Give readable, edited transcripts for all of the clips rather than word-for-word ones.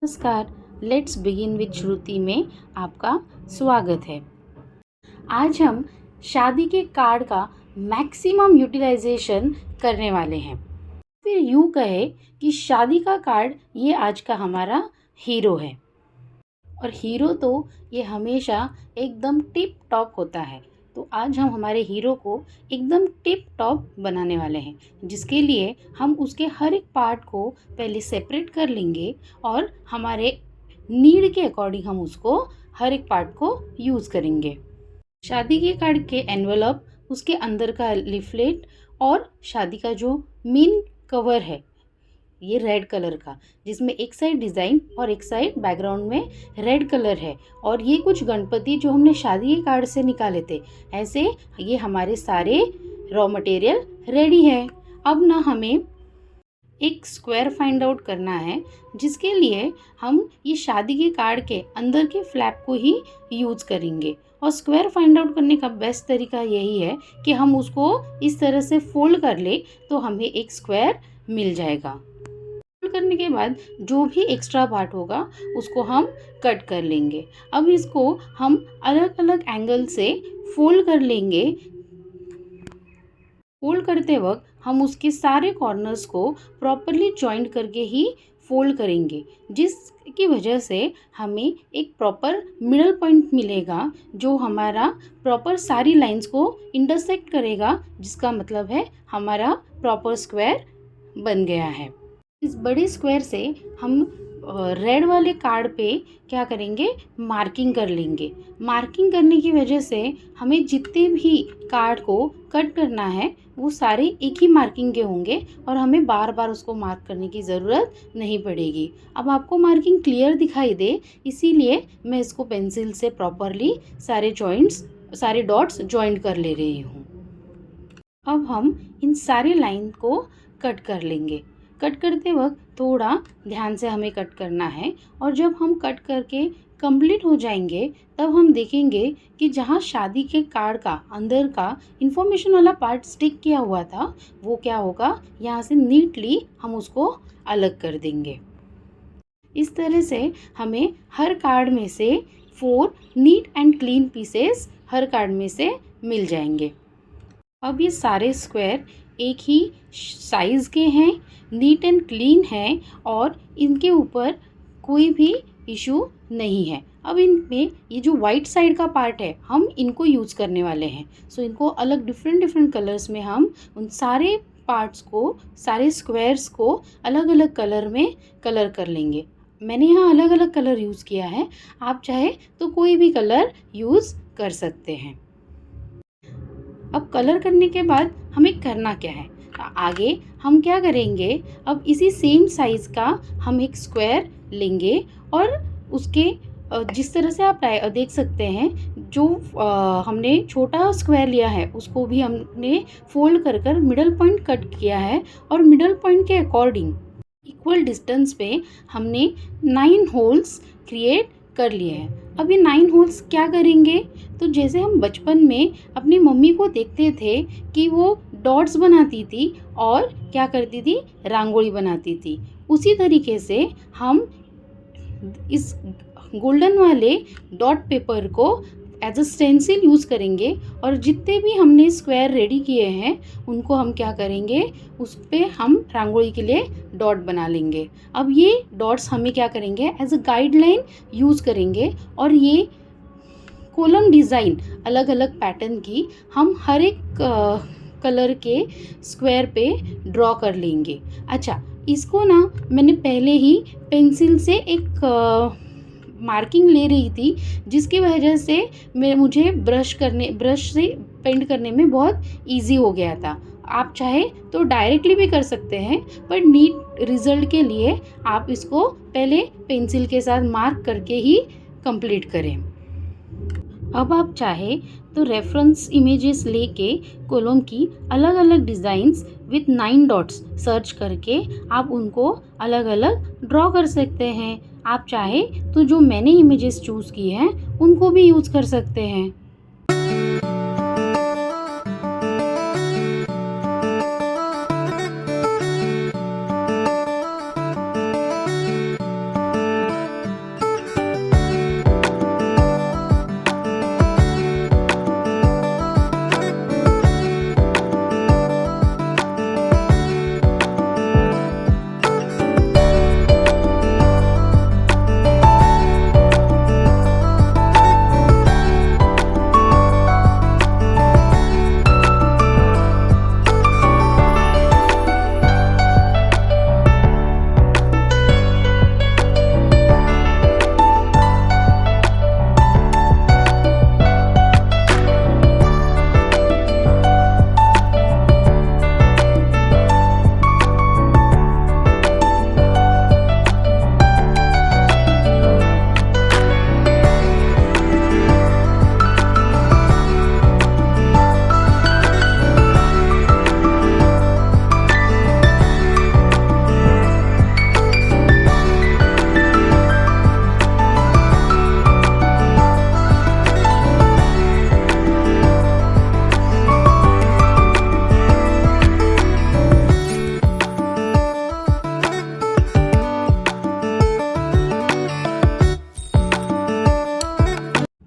नमस्कार। Let's begin with श्रुति में आपका स्वागत है। आज हम शादी के कार्ड का मैक्सिमम यूटिलाइजेशन करने वाले हैं। फिर यूँ कहे कि शादी का कार्ड ये आज का हमारा हीरो है, और हीरो तो ये हमेशा एकदम टिप टॉप होता है। तो आज हम हमारे हीरो को एकदम टिप टॉप बनाने वाले हैं, जिसके लिए हम उसके हर एक पार्ट को पहले सेपरेट कर लेंगे और हमारे नीड के अकॉर्डिंग हम उसको हर एक पार्ट को यूज़ करेंगे। शादी के कार्ड के एनवलप, उसके अंदर का लिफलेट और शादी का जो मेन कवर है ये रेड कलर का, जिसमें एक साइड डिज़ाइन और एक साइड बैकग्राउंड में रेड कलर है। और ये कुछ गणपति जो हमने शादी के कार्ड से निकाले थे, ऐसे ये हमारे सारे रॉ मटेरियल रेडी है। अब ना हमें एक स्क्वायर फाइंड आउट करना है, जिसके लिए हम ये शादी के कार्ड के अंदर के फ्लैप को ही यूज़ करेंगे। और स्क्वायर फाइंड आउट करने का बेस्ट तरीका यही है कि हम उसको इस तरह से फोल्ड कर ले तो हमें एक स्क्वायर मिल जाएगा। करने के बाद जो भी एक्स्ट्रा पार्ट होगा उसको हम कट कर लेंगे। अब इसको हम अलग अलग एंगल से फोल्ड कर लेंगे। फोल्ड करते वक्त हम उसके सारे कॉर्नर्स को प्रॉपरली जॉइंट करके ही फोल्ड करेंगे, जिसकी वजह से हमें एक प्रॉपर मिडल पॉइंट मिलेगा जो हमारा प्रॉपर सारी लाइंस को इंटरसेक्ट करेगा, जिसका मतलब है हमारा प्रॉपर स्क्वायर बन गया है। इस बड़े स्क्वायर से हम रेड वाले कार्ड पे क्या करेंगे, मार्किंग कर लेंगे। मार्किंग करने की वजह से हमें जितने भी कार्ड को कट करना है वो सारे एक ही मार्किंग के होंगे और हमें बार बार उसको मार्क करने की ज़रूरत नहीं पड़ेगी। अब आपको मार्किंग क्लियर दिखाई दे, इसीलिए मैं इसको पेंसिल से प्रॉपरली सारे डॉट्स जॉइंट कर ले रही हूँ। अब हम इन सारे लाइन को कट कर लेंगे। कट करते वक्त थोड़ा ध्यान से हमें कट करना है, और जब हम कट करके कंप्लीट हो जाएंगे तब हम देखेंगे कि जहाँ शादी के कार्ड का अंदर का इंफॉर्मेशन वाला पार्ट स्टिक किया हुआ था वो क्या होगा, यहाँ से नीटली हम उसको अलग कर देंगे। इस तरह से हमें हर कार्ड में से 4 neat and clean pieces her card में से मिल जाएंगे। अब ये सारे स्क्वायर एक ही साइज़ के हैं, नीट एंड क्लीन हैं और इनके ऊपर कोई भी इशू नहीं है। अब इनमें ये जो वाइट साइड का पार्ट है हम इनको यूज़ करने वाले हैं। सो इनको अलग डिफरेंट कलर्स में हम उन सारे पार्ट्स को, सारे स्क्वायर्स को अलग अलग कलर में कलर कर लेंगे। मैंने यहाँ अलग अलग कलर यूज़ किया है, आप चाहे तो कोई भी कलर यूज़ कर सकते हैं। अब कलर करने के बाद हमें करना क्या है, आगे हम क्या करेंगे, अब इसी सेम साइज़ का हम एक स्क्वायर लेंगे और उसके जिस तरह से आप देख सकते हैं, जो हमने छोटा स्क्वायर लिया है उसको भी हमने फोल्ड कर कर मिडल पॉइंट कट किया है, और मिडल पॉइंट के अकॉर्डिंग इक्वल डिस्टेंस पे हमने 9 होल्स क्रिएट कर लिए हैं। अब ये 9 होल्स क्या करेंगे, तो जैसे हम बचपन में अपनी मम्मी को देखते थे कि वो डॉट्स बनाती थी और क्या करती थी, रंगोली बनाती थी, उसी तरीके से हम इस गोल्डन वाले डॉट पेपर को एज अ स्टेंसिल यूज़ करेंगे, और जितने भी हमने स्क्वायर रेडी किए हैं उनको हम क्या करेंगे, उस पर हम रंगोली के लिए डॉट बना लेंगे। अब ये डॉट्स हमें क्या करेंगे, एज अ गाइडलाइन यूज़ करेंगे, और ये कॉलम डिज़ाइन अलग अलग पैटर्न की हम हर एक कलर के स्क्वायर पे ड्रॉ कर लेंगे। अच्छा, इसको ना मैंने पहले ही पेंसिल से एक मार्किंग ले रही थी, जिसकी वजह से मुझे ब्रश से पेंट करने में बहुत इजी हो गया था। आप चाहे तो डायरेक्टली भी कर सकते हैं, पर नीट रिजल्ट के लिए आप इसको पहले पेंसिल के साथ मार्क करके ही कंप्लीट करें। अब आप चाहे तो रेफरेंस इमेजेस लेके कॉलम की अलग अलग डिज़ाइंस विथ 9 डॉट्स सर्च करके आप उनको अलग अलग ड्रॉ कर सकते हैं। आप चाहे तो जो मैंने इमेजेस चूज़ किए हैं उनको भी यूज़ कर सकते हैं।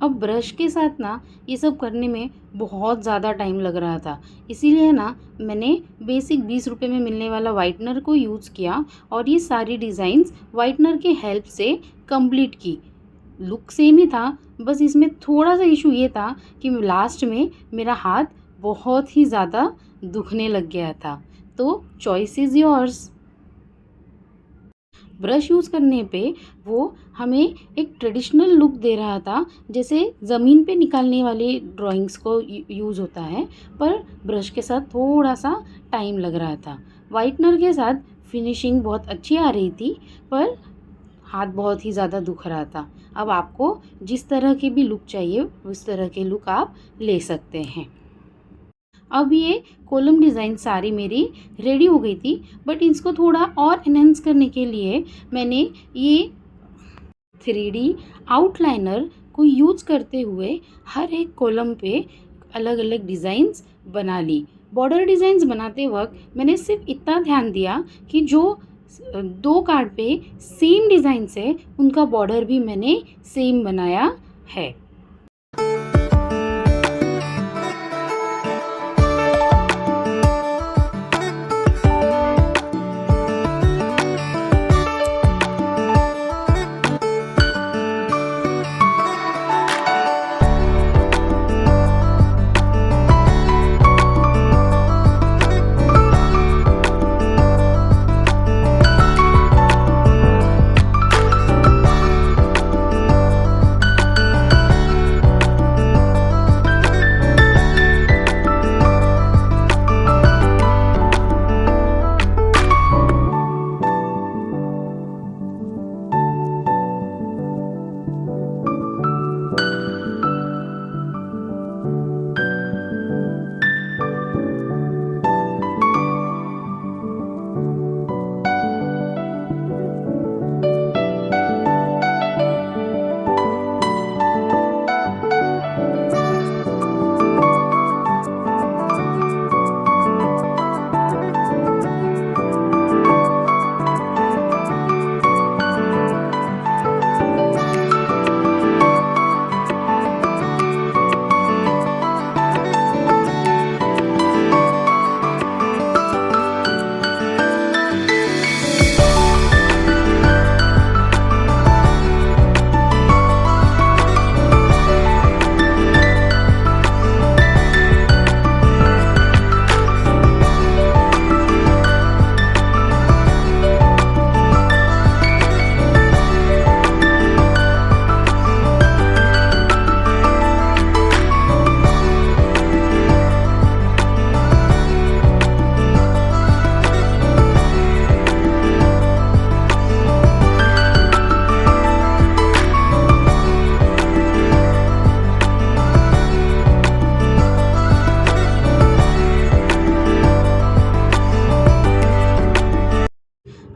अब ब्रश के साथ ना ये सब करने में बहुत ज़्यादा टाइम लग रहा था, इसीलिए ना मैंने बेसिक 20 रुपए में मिलने वाला वाइटनर को यूज़ किया और ये सारी डिज़ाइंस वाइटनर के हेल्प से कंप्लीट की। लुक सेम ही था, बस इसमें थोड़ा सा इशू ये था कि लास्ट में मेरा हाथ बहुत ही ज़्यादा दुखने लग गया था। तो choice is yours. Brush use करने पे वो हमें एक ट्रेडिशनल लुक दे रहा था, जैसे ज़मीन पे निकालने वाले ड्राइंग्स को यूज़ होता है, पर ब्रश के साथ थोड़ा सा टाइम लग रहा था। वाइटनर के साथ फिनिशिंग बहुत अच्छी आ रही थी, पर हाथ बहुत ही ज़्यादा दुख रहा था। अब आपको जिस तरह की भी लुक चाहिए उस तरह के लुक आप ले सकते हैं। अब ये कॉलम डिज़ाइन सारी मेरी रेडी हो गई थी, बट इसको थोड़ा और एनहेंस करने के लिए मैंने ये 3D आउटलाइनर को यूज़ करते हुए हर एक कॉलम पे अलग अलग डिज़ाइंस बना ली। बॉर्डर डिज़ाइंस बनाते वक्त मैंने सिर्फ इतना ध्यान दिया कि जो 2 कार्ड पे सेम डिज़ाइंस है उनका बॉर्डर भी मैंने सेम बनाया है।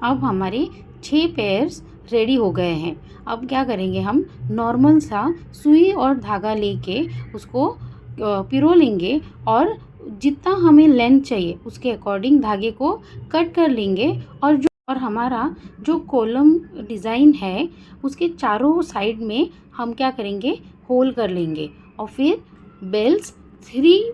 अब हमारे 6 पेयर्स रेडी हो गए हैं। अब क्या करेंगे, हम नॉर्मल सा सुई और धागा लेके उसको पिरो लेंगे और जितना हमें लेंथ चाहिए उसके अकॉर्डिंग धागे को कट कर लेंगे और हमारा जो कॉलम डिज़ाइन है उसके चारों साइड में हम क्या करेंगे, होल कर लेंगे और फिर बेल्स 3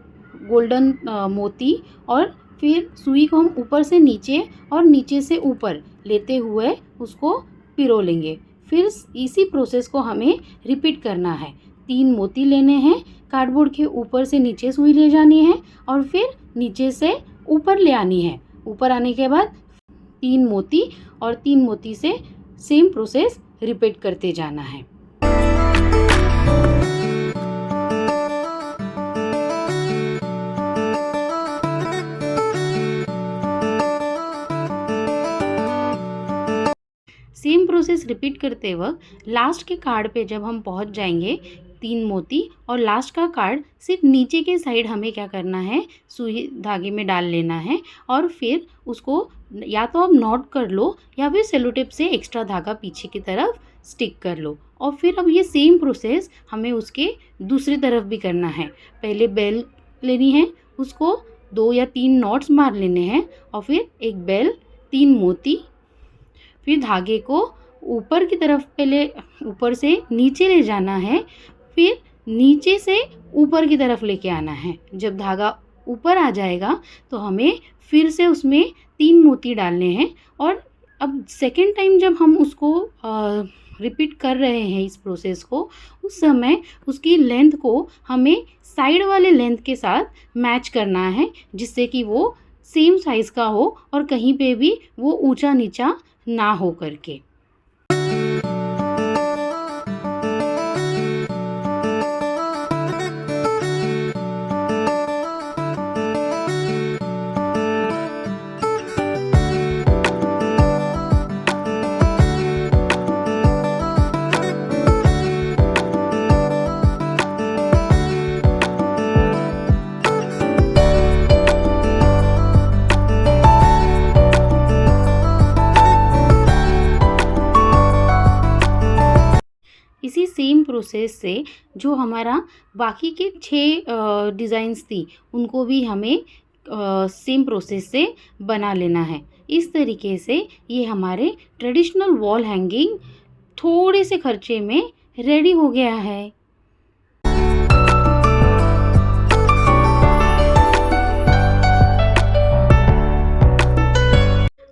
गोल्डन मोती और फिर सुई को हम ऊपर से नीचे और नीचे से ऊपर लेते हुए उसको पिरो लेंगे। फिर इसी प्रोसेस को हमें रिपीट करना है। 3 मोती लेने हैं, कार्डबोर्ड के ऊपर से नीचे सुई ले जानी है और फिर नीचे से ऊपर ले आनी है। ऊपर आने के बाद 3 मोती और 3 मोती से सेम प्रोसेस रिपीट करते जाना है। सेम प्रोसेस रिपीट करते वक्त लास्ट के कार्ड पे जब हम पहुंच जाएंगे 3 मोती और लास्ट का कार्ड सिर्फ नीचे के साइड हमें क्या करना है, सुई धागे में डाल लेना है और फिर उसको या तो आप नॉट कर लो या फिर सेलो टेप से एक्स्ट्रा धागा पीछे की तरफ स्टिक कर लो। और फिर अब ये सेम प्रोसेस हमें उसके दूसरी तरफ भी करना है। पहले बेल लेनी है, उसको 2 या 3 नॉट्स मार लेने हैं और फिर एक बेल, 3 मोती, फिर धागे को ऊपर की तरफ पहले ऊपर से नीचे ले जाना है, फिर नीचे से ऊपर की तरफ लेके आना है। जब धागा ऊपर आ जाएगा तो हमें फिर से उसमें 3 मोती डालने हैं और अब सेकेंड टाइम जब हम उसको रिपीट कर रहे हैं इस प्रोसेस को, उस समय उसकी लेंथ को हमें साइड वाले लेंथ के साथ मैच करना है, जिससे कि वो सेम साइज़ का हो और कहीं पे भी वो ऊंचा नीचा ना हो करके। इसी सेम प्रोसेस से जो हमारा बाकी के 6 डिज़ाइंस थी उनको भी हमें सेम प्रोसेस से बना लेना है। इस तरीके से ये हमारे ट्रेडिशनल वॉल हैंगिंग थोड़े से खर्चे में रेडी हो गया है।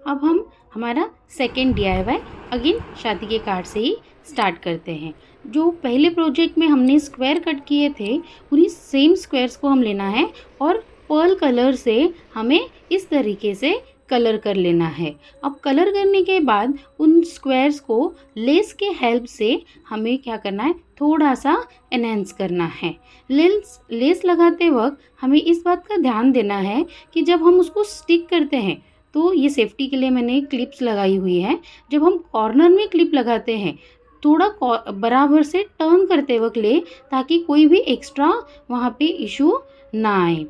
अब हम हमारा सेकेंड DIY अगेन शादी के कार्ड से ही स्टार्ट करते हैं। जो पहले प्रोजेक्ट में हमने स्क्वायर कट किए थे, उन्हीं सेम स्क्वायर्स को हम लेना है और पर्ल कलर से हमें इस तरीके से कलर कर लेना है। अब कलर करने के बाद उन स्क्वायर्स को लेस के हेल्प से हमें क्या करना है, थोड़ा सा एनहेंस करना है। लेस लगाते वक्त हमें इस बात का ध्यान देना है कि जब हम उसको स्टिक करते हैं, तो ये सेफ्टी के लिए मैंने क्लिप्स लगाई हुई है। जब हम कॉर्नर में क्लिप लगाते हैं, थोड़ा बराबर से टर्न करते वक्त ले, ताकि कोई भी एक्स्ट्रा वहाँ पे इशू ना आए।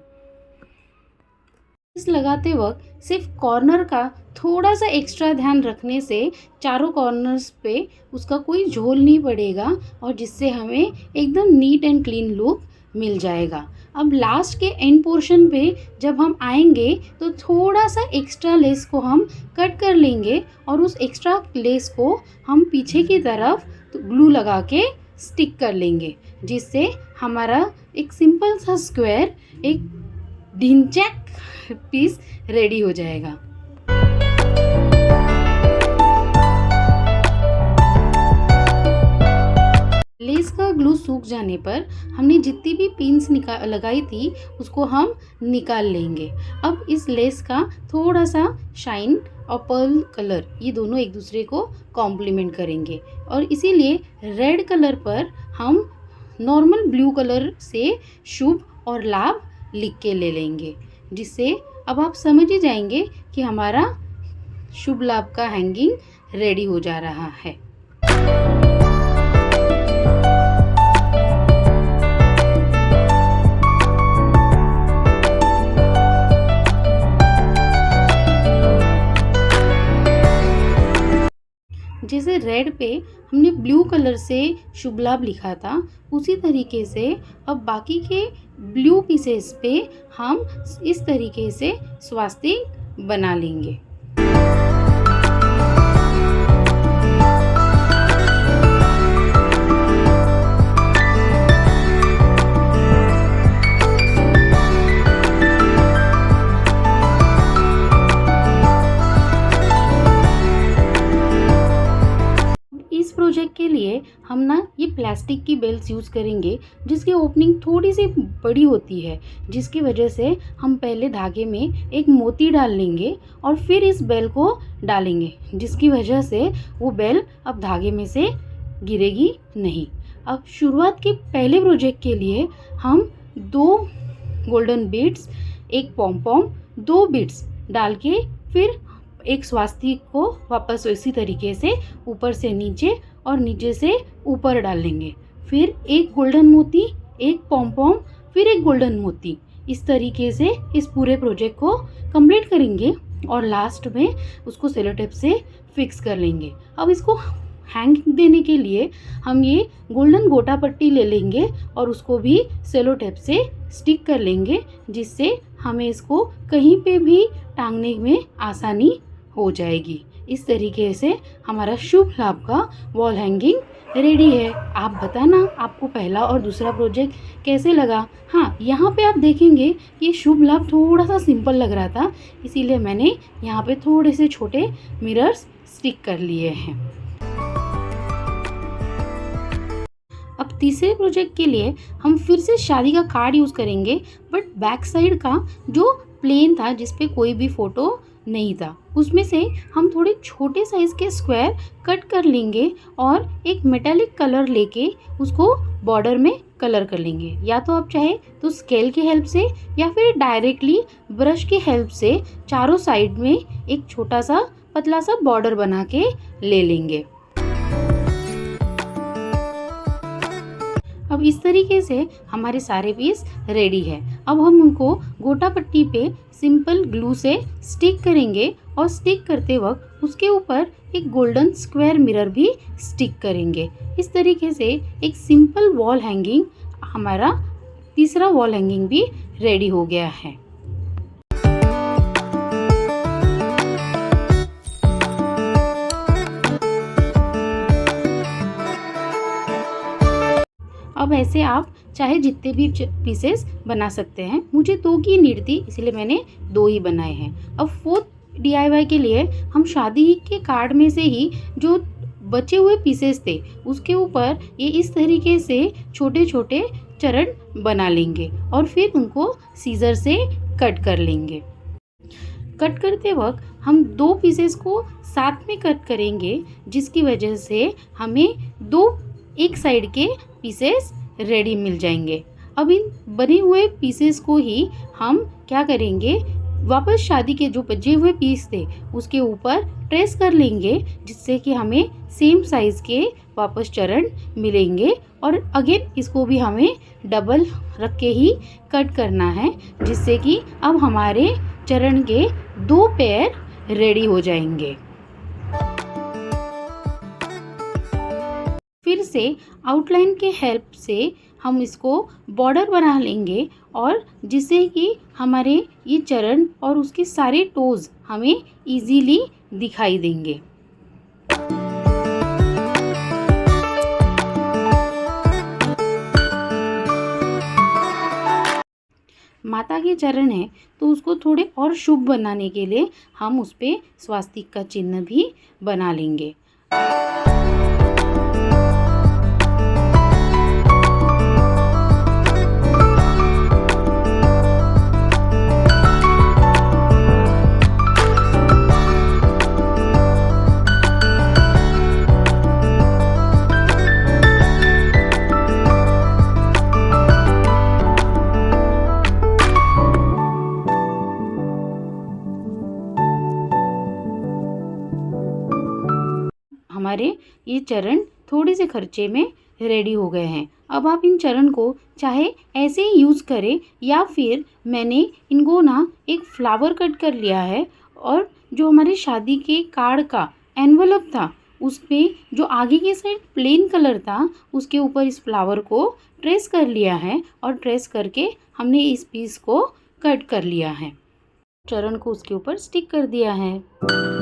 इस लगाते वक्त सिर्फ कॉर्नर का थोड़ा सा एक्स्ट्रा ध्यान रखने से चारों कॉर्नर्स पे उसका कोई झोल नहीं पड़ेगा और जिससे हमें एकदम नीट एंड क्लीन लुक मिल जाएगा। अब लास्ट के एंड पोर्शन पे जब हम आएंगे तो थोड़ा सा एक्स्ट्रा लेस को हम कट कर लेंगे और उस एक्स्ट्रा लेस को हम पीछे की तरफ ग्लू लगा के स्टिक कर लेंगे, जिससे हमारा एक सिंपल सा स्क्वायर, एक ढिंचैक पीस रेडी हो जाएगा। लेस का ग्लू सूख जाने पर हमने जितनी भी पिन्स लगाई थी उसको हम निकाल लेंगे। अब इस लेस का थोड़ा सा शाइन और पर्ल कलर, ये दोनों एक दूसरे को कॉम्प्लीमेंट करेंगे और इसीलिए रेड कलर पर हम नॉर्मल ब्लू कलर से शुभ और लाभ लिख के ले लेंगे, जिससे अब आप समझ ही जाएंगे कि हमारा शुभ लाभ का हैंगिंग रेडी हो जा रहा है। जैसे रेड पे हमने ब्लू कलर से शुभ लाभ लिखा था, उसी तरीके से अब बाकी के ब्लू पीसेस पे हम इस तरीके से स्वास्तिक बना लेंगे। प्रोजेक्ट के लिए हम ना ये प्लास्टिक की बेल्स यूज़ करेंगे, जिसकी ओपनिंग थोड़ी सी बड़ी होती है, जिसकी वजह से हम पहले धागे में एक मोती डाल लेंगे और फिर इस बेल को डालेंगे, जिसकी वजह से वो बेल अब धागे में से गिरेगी नहीं। अब शुरुआत के पहले प्रोजेक्ट के लिए हम 2 गोल्डन बीड्स, एक पॉम-पॉम, 2 बीड्स डाल के फिर एक स्वास्तिक को वापस इसी तरीके से ऊपर से नीचे और नीचे से ऊपर डाल लेंगे। फिर एक गोल्डन मोती, एक पॉम-पॉम, फिर एक गोल्डन मोती, इस तरीके से इस पूरे प्रोजेक्ट को कंप्लीट करेंगे और लास्ट में उसको सेलो टेप से फिक्स कर लेंगे। अब इसको हैंग देने के लिए हम ये गोल्डन गोटा पट्टी ले लेंगे और उसको भी सेलो टेप से स्टिक कर लेंगे, जिससे हमें इसको कहीं पे भी टांगने में आसानी हो जाएगी। इस तरीके से हमारा शुभ लाभ का वॉल हैंगिंग रेडी है। आप बताना आपको पहला और दूसरा प्रोजेक्ट कैसे लगा। हाँ, यहाँ पे आप देखेंगे कि शुभ लाभ थोड़ा सा सिंपल लग रहा था, इसीलिए मैंने यहाँ पे थोड़े से छोटे मिरर्स स्टिक कर लिए हैं। अब तीसरे प्रोजेक्ट के लिए हम फिर से शादी का कार्ड यूज़ करेंगे, बट बैक साइड का जो प्लेन था जिस पे कोई भी फ़ोटो नहीं था, उसमें से हम थोड़े छोटे साइज़ के स्क्वायर कट कर लेंगे और एक मेटालिक कलर लेके उसको बॉर्डर में कलर कर लेंगे। या तो आप चाहे तो स्केल की हेल्प से या फिर डायरेक्टली ब्रश की हेल्प से चारों साइड में एक छोटा सा पतला सा बॉर्डर बना के ले लेंगे। अब इस तरीके से हमारे सारे पीस रेडी है। अब हम उनको गोटा पट्टी पे सिंपल ग्लू से स्टिक करेंगे और स्टिक करते वक्त उसके ऊपर एक गोल्डन स्क्वायर मिरर भी स्टिक करेंगे। इस तरीके से एक सिंपल वॉल हैंगिंग, हमारा तीसरा वॉल हैंगिंग भी रेडी हो गया है। अब ऐसे आप चाहे जितने भी पीसेस बना सकते हैं। मुझे 2 की नीड थी, इसलिए मैंने 2 ही बनाए हैं। अब फोर्थ DIY के लिए हम शादी के कार्ड में से ही जो बचे हुए पीसेस थे उसके ऊपर ये इस तरीके से छोटे छोटे चरण बना लेंगे और फिर उनको सीजर से कट कर लेंगे। कट करते वक्त हम 2 पीसेस को साथ में कट करेंगे, जिसकी वजह से हमें 2 एक साइड के पीसेस रेडी मिल जाएंगे। अब इन बने हुए पीसेस को ही हम क्या करेंगे, वापस शादी के जो बचे हुए पीस थे उसके ऊपर ट्रेस कर लेंगे, जिससे कि हमें सेम साइज़ के वापस चरण मिलेंगे। और अगेन इसको भी हमें डबल रख के ही कट करना है, जिससे कि अब हमारे चरण के 2 पेयर रेडी हो जाएंगे। फिर से आउटलाइन के हेल्प से हम इसको बॉर्डर बना लेंगे, और जिससे कि हमारे ये चरण और उसके सारे टोज हमें इजीली दिखाई देंगे। माता के चरण है तो उसको थोड़े और शुभ बनाने के लिए हम उस पे स्वास्तिक का चिन्ह भी बना लेंगे। हमारे ये चरण थोड़े से खर्चे में रेडी हो गए हैं। अब आप इन चरण को चाहे ऐसे ही यूज़ करें, या फिर मैंने इनको ना एक फ्लावर कट कर लिया है, और जो हमारे शादी के कार्ड का एनवलप था उस पर जो आगे की साइड प्लेन कलर था उसके ऊपर इस फ्लावर को ट्रेस कर लिया है, और ट्रेस करके हमने इस पीस को कट कर लिया है। चरण को उसके ऊपर स्टिक कर दिया है।